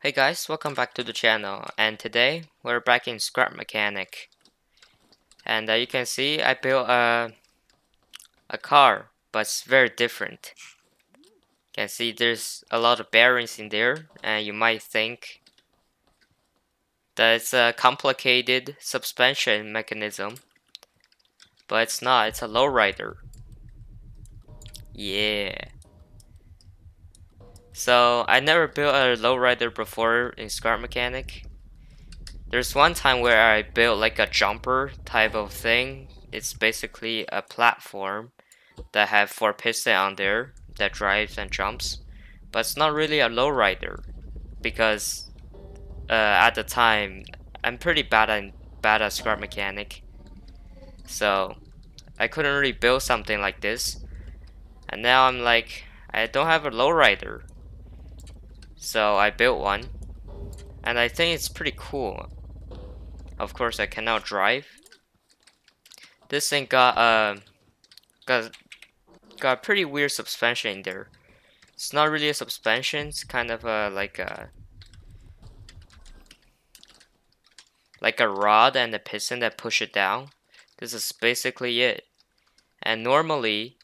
Hey guys, welcome back to the channel, and today we're back in Scrap Mechanic. And you can see I built a car, but it's very different. You can see there's a lot of bearings in there, and you might think that it's a complicated suspension mechanism, but it's not. It's a lowrider. Yeah. So I never built a lowrider before in Scrap Mechanic. There's one time where I built like a jumper type of thing. It's basically a platform that have 4 piston on there that drives and jumps, but it's not really a lowrider because at the time I'm pretty bad at scrap mechanic, so I couldn't really build something like this. And now I'm like, I don't have a lowrider, so I built one, and I think it's pretty cool. Of course, I cannot drive. This thing got a pretty weird suspension in there. It's not really a suspension. It's kind of like a rod and a piston that push it down. This is basically it. And normally,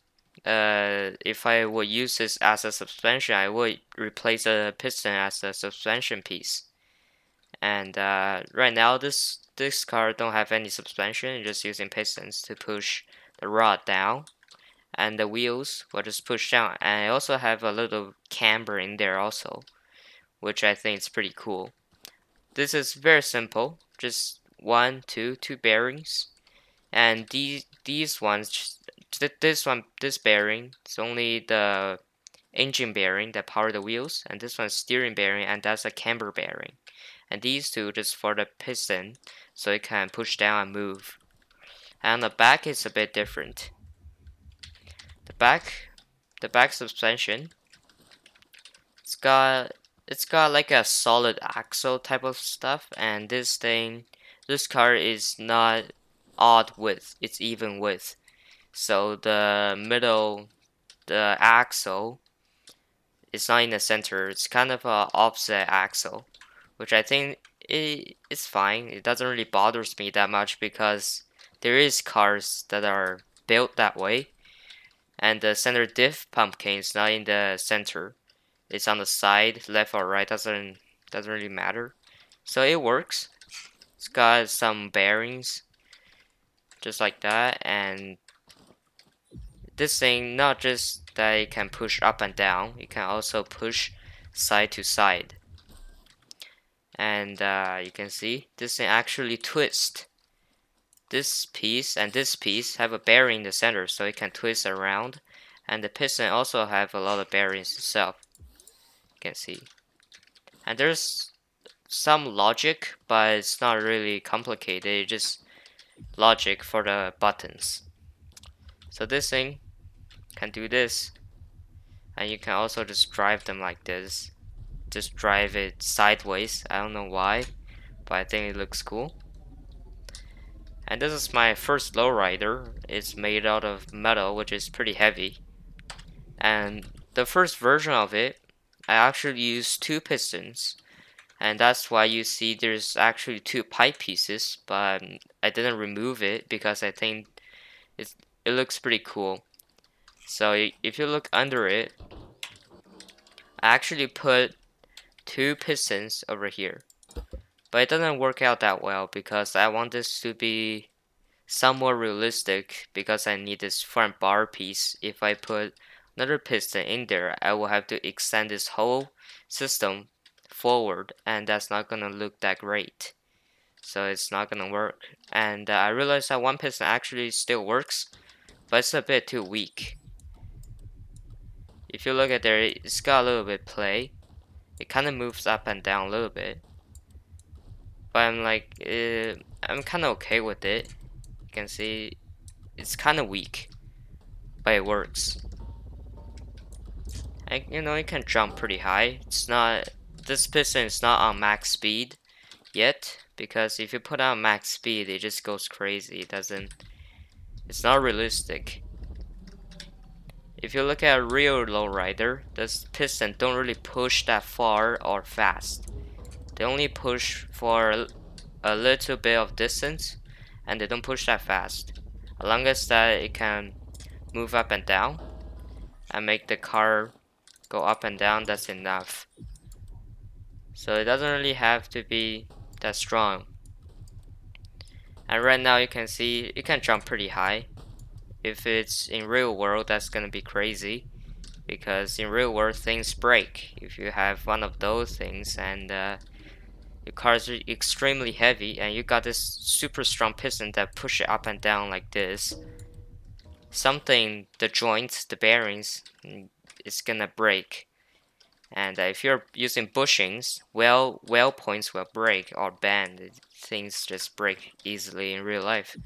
if I would use this as a suspension, I would replace a piston as a suspension piece. And right now, this car don't have any suspension. It's just using pistons to push the rod down, and the wheels will just push down. And I also have a little camber in there also, which I think is pretty cool. This is very simple, just two bearings, and these ones, this bearing is only the engine bearing that power the wheels, and this one's steering bearing, and that's a camber bearing. And these two just for the piston, so it can push down and move. And the back is a bit different. The back suspension, it's got like a solid axle type of stuff, and this car is not odd width, it's even width. So the middle, the axle is not in the center, it's kind of a opposite axle, which I think it's fine. It doesn't really bothers me that much because there is cars that are built that way, and the center diff pumpkin is not in the center. It's on the side, left or right, doesn't really matter. So it works. It's got some bearings, just like that, and this thing, not just that it can push up and down, it can also push side to side. And you can see this thing actually twists. This piece and this piece have a bearing in the center, so it can twist around. And the piston also have a lot of bearings itself. You can see. And there's some logic, but it's not really complicated. It's just logic for the buttons. So this thing can do this, and you can also just drive them like this. Just drive it sideways. I don't know why, but I think it looks cool. And this is my first lowrider. It's made out of metal, which is pretty heavy. And the first version of it, I actually used 2 pistons, and that's why you see there's actually 2 pipe pieces, but I didn't remove it because I think it looks pretty cool. So if you look under it, I actually put 2 pistons over here, but it doesn't work out that well because I want this to be somewhat realistic because I need this front bar piece. If I put another piston in there, I will have to extend this whole system forward, and that's not gonna look that great. So it's not gonna work. And I realized that 1 piston actually still works, but it's a bit too weak. If you look at there, it's got a little bit play. It kind of moves up and down a little bit, but I'm like, I'm kind of okay with it. You can see it's kind of weak, but it works. And you know, it can jump pretty high. It's not, this piston is not on max speed yet, because if you put on max speed, it just goes crazy. It's not realistic. If you look at a real lowrider, this piston don't really push that far or fast. They only push for a little bit of distance, and they don't push that fast. As long as that it can move up and down and make the car go up and down, that's enough. So it doesn't really have to be that strong. And right now you can see it can jump pretty high. If it's in real world, that's gonna be crazy, because in real world things break if you have one of those things, and your cars are extremely heavy and you got this super strong piston that push it up and down like this. The joints, the bearings, it's gonna break. And if you're using bushings, well points will break or bend. Things just break easily in real life.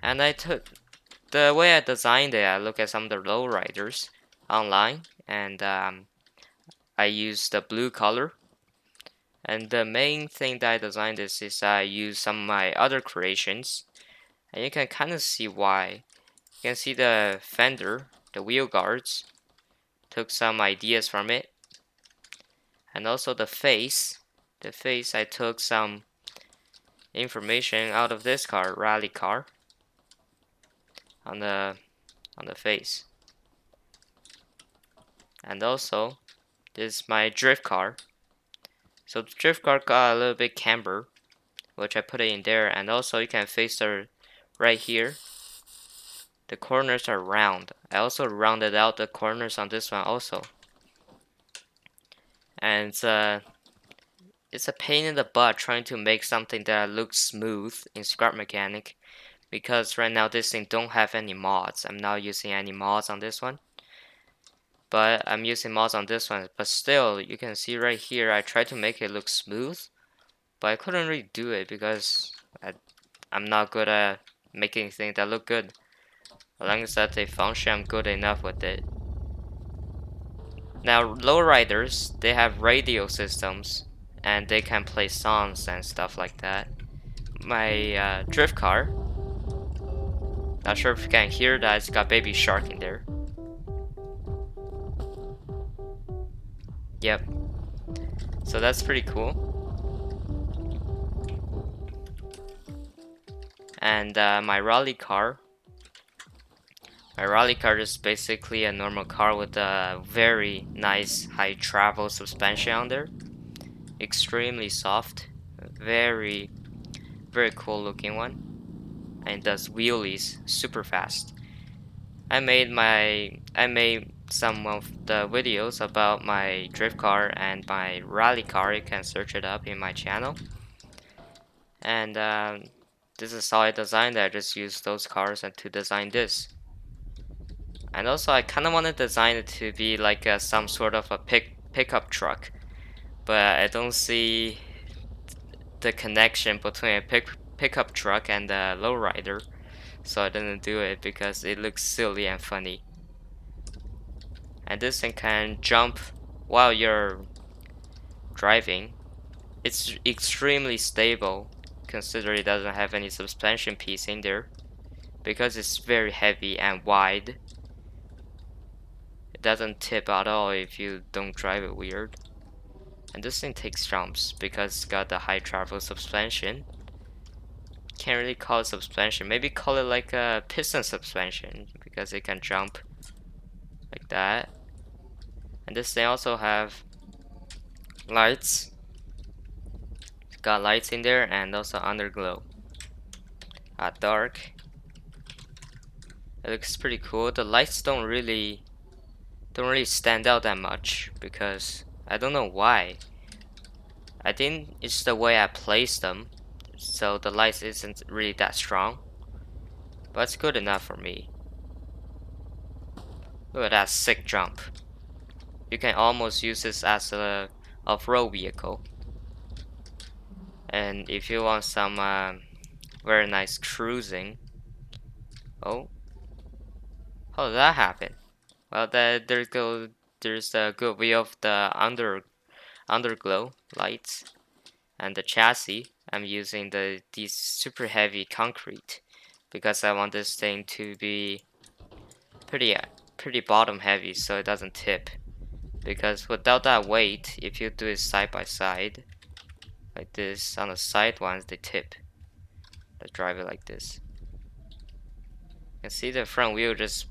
And the way I designed it, I look at some of the lowriders online, and I use the blue color. And the main thing that I designed this is I use some of my other creations, and you can kind of see why. You can see the fender, the wheel guards, took some ideas from it. And also the face. The face, I took some information out of this car, rally car, on the face. And also, this is my drift car. So the drift car got a little bit camber, which I put it in there. And also you can face the right here. The corners are round. I also rounded out the corners on this one also. And it's a pain in the butt trying to make something that looks smooth in Scrap Mechanic, because right now this thing don't have any mods. I'm not using any mods on this one, but I'm using mods on this one. But still, you can see right here, I tried to make it look smooth, but I couldn't really do it because I'm not good at making things that look good. As long as that they function, I'm good enough with it. Now, lowriders, they have radio systems, and they can play songs and stuff like that. My drift car, not sure if you can hear that, it's got Baby Shark in there. Yep. So that's pretty cool. And my rally car is basically a normal car with a very nice high travel suspension on there. Extremely soft, very cool looking one, and it does wheelies super fast. I made some of the videos about my drift car and my rally car. You can search it up in my channel. And this is how I designed it. I just used those cars and to design this. And also I kind of want to design it to be like some sort of a pickup truck, but I don't see the connection between a pickup truck and a lowrider, so I didn't do it because it looks silly and funny. And this thing can jump while you're driving. It's extremely stable, considering it doesn't have any suspension piece in there, because it's very heavy and wide. It doesn't tip at all if you don't drive it weird. And this thing takes jumps because it's got the high travel suspension. Can't really call it suspension, maybe call it like a piston suspension, because it can jump like that. And this thing also have lights. It's got lights in there and also underglow at dark. It looks pretty cool. The lights don't really stand out that much because I don't know why. I think it's the way I placed them, so the lights isn't really that strong, but it's good enough for me. Look at that sick jump. You can almost use this as a off-road vehicle. And if you want some very nice cruising. Oh, how did that happen? Well, there's a good view of the underglow lights and the chassis. I'm using these super heavy concrete because I want this thing to be pretty bottom heavy so it doesn't tip. Because without that weight, if you do it side by side, like this. On the side ones, they tip. Let's drive it like this. You can see the front wheel just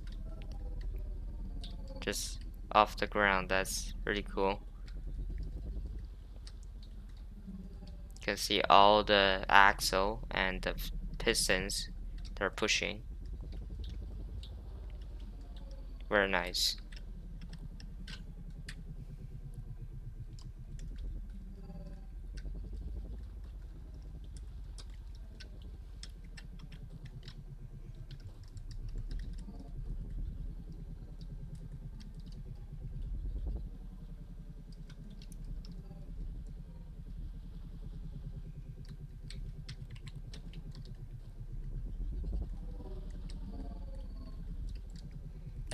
off the ground. That's pretty cool. You can see all the axle and the pistons they're pushing. Very nice.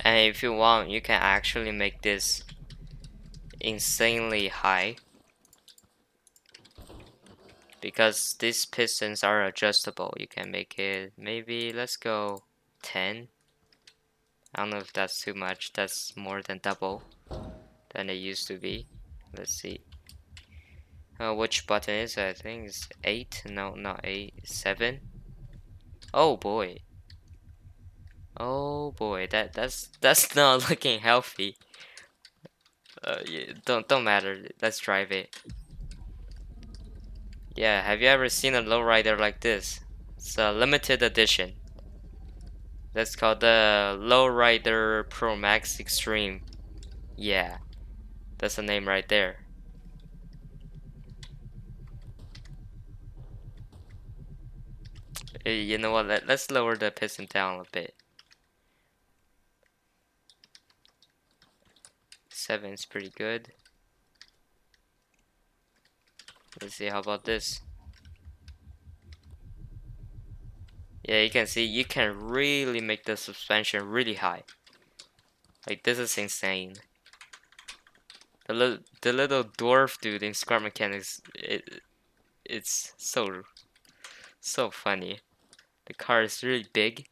And if you want, you can actually make this insanely high, because these pistons are adjustable. You can make it, maybe let's go 10. I don't know if that's too much. That's more than double than it used to be. Let's see. Which button is it? I think it's 8. No, not 8. 7. Oh boy. Oh boy. That's not looking healthy. Yeah, don't matter. Let's drive it. Yeah. Have you ever seen a lowrider like this? It's a limited edition. That's called the Lowrider ProMax Extreme. Yeah. That's the name right there. You know what? Let's lower the piston down a bit. 7 is pretty good. Let's see, how about this? Yeah, you can see you can really make the suspension really high. Like, this is insane. The little dwarf dude in Smart Mechanics, it's so funny. The car is really big,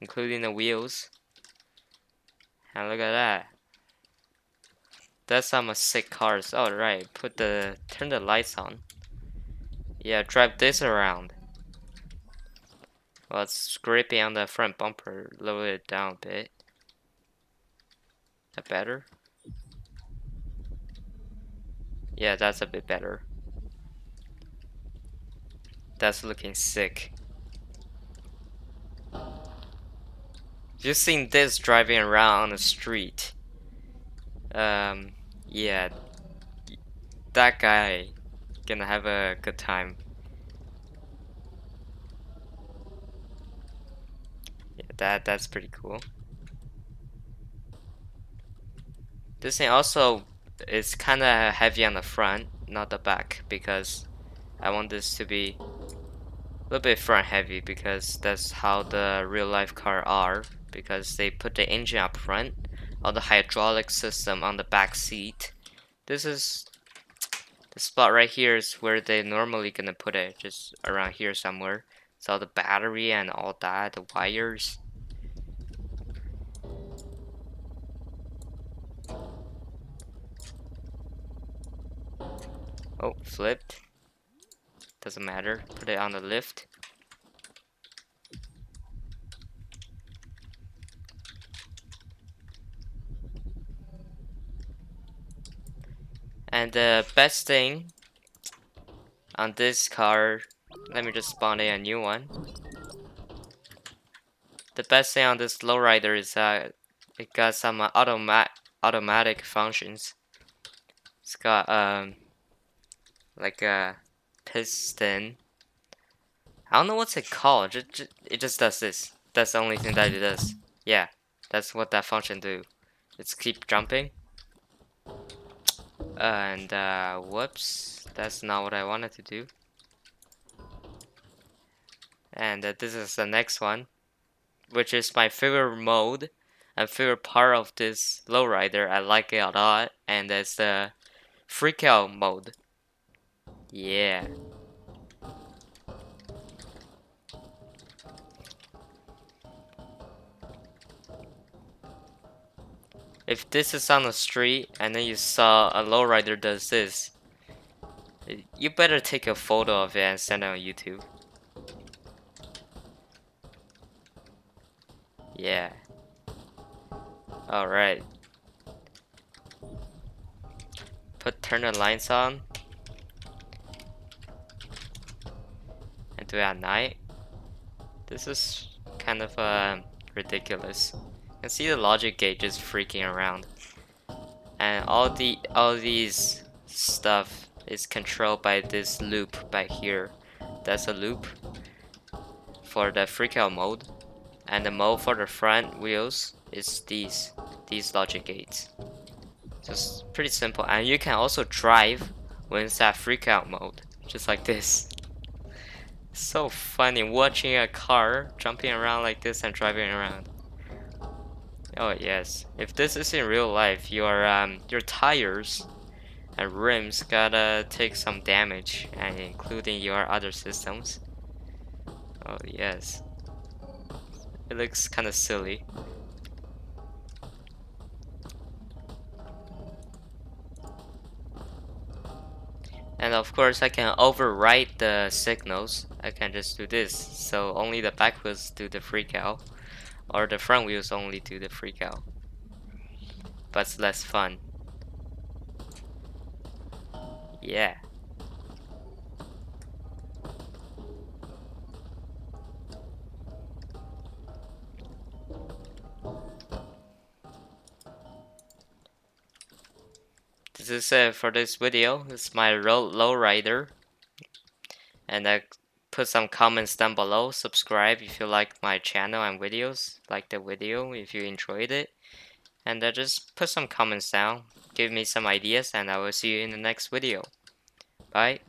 including the wheels. And look at that. That's some sick cars. Oh right, turn the lights on. Yeah, drive this around. Well, it's scraping on the front bumper. Lower it down a bit. Is that better? Yeah, that's a bit better. That's looking sick. You've seen this driving around on the street. Yeah, that guy gonna have a good time. Yeah, that's pretty cool. This thing also is kind of heavy on the front, not the back, because I want this to be a little bit front heavy, because that's how the real life car are, because they put the engine up front, all the hydraulic system on the back seat. This is the spot right here is where they normally gonna put it, just around here somewhere. It's all the battery and all that, the wires. Oh, flipped. Doesn't matter. Put it on the lift. And the best thing on this car, let me just spawn in a new one. The best thing on this lowrider is that it got some automatic functions. It's got like a piston. I don't know what's it called. It just does this. That's the only thing that it does. Yeah, that's what that function do. It's keep jumping. And whoops, that's not what I wanted to do. And this is the next one, which is my favorite mode and favorite part of this lowrider. I like it a lot, and that's the freak out mode. Yeah. If this is on the street and then you saw a lowrider does this, You better take a photo of it and send it on YouTube. Yeah. Alright. Turn the lights on. And do it at night. This is kind of ridiculous. You can see the logic gate just freaking around. And all these stuff is controlled by this loop back here. That's a loop for the freakout mode. And the mode for the front wheels is these logic gates. Just pretty simple. And you can also drive when it's at freakout mode, just like this. So funny watching a car jumping around like this and driving around. Oh yes, if this is in real life, your tires and rims gotta take some damage, and including your other systems. Oh yes, it looks kind of silly. And of course, I can override the signals. I can just do this, so only the back wheels do the freak out, or the front wheels only do the freak out. But it's less fun. Yeah. This is it for this video. This is my Lowrider. And I put some comments down below. Subscribe if you like my channel and videos. Like the video if you enjoyed it. And just put some comments down. Give me some ideas and I will see you in the next video. Bye.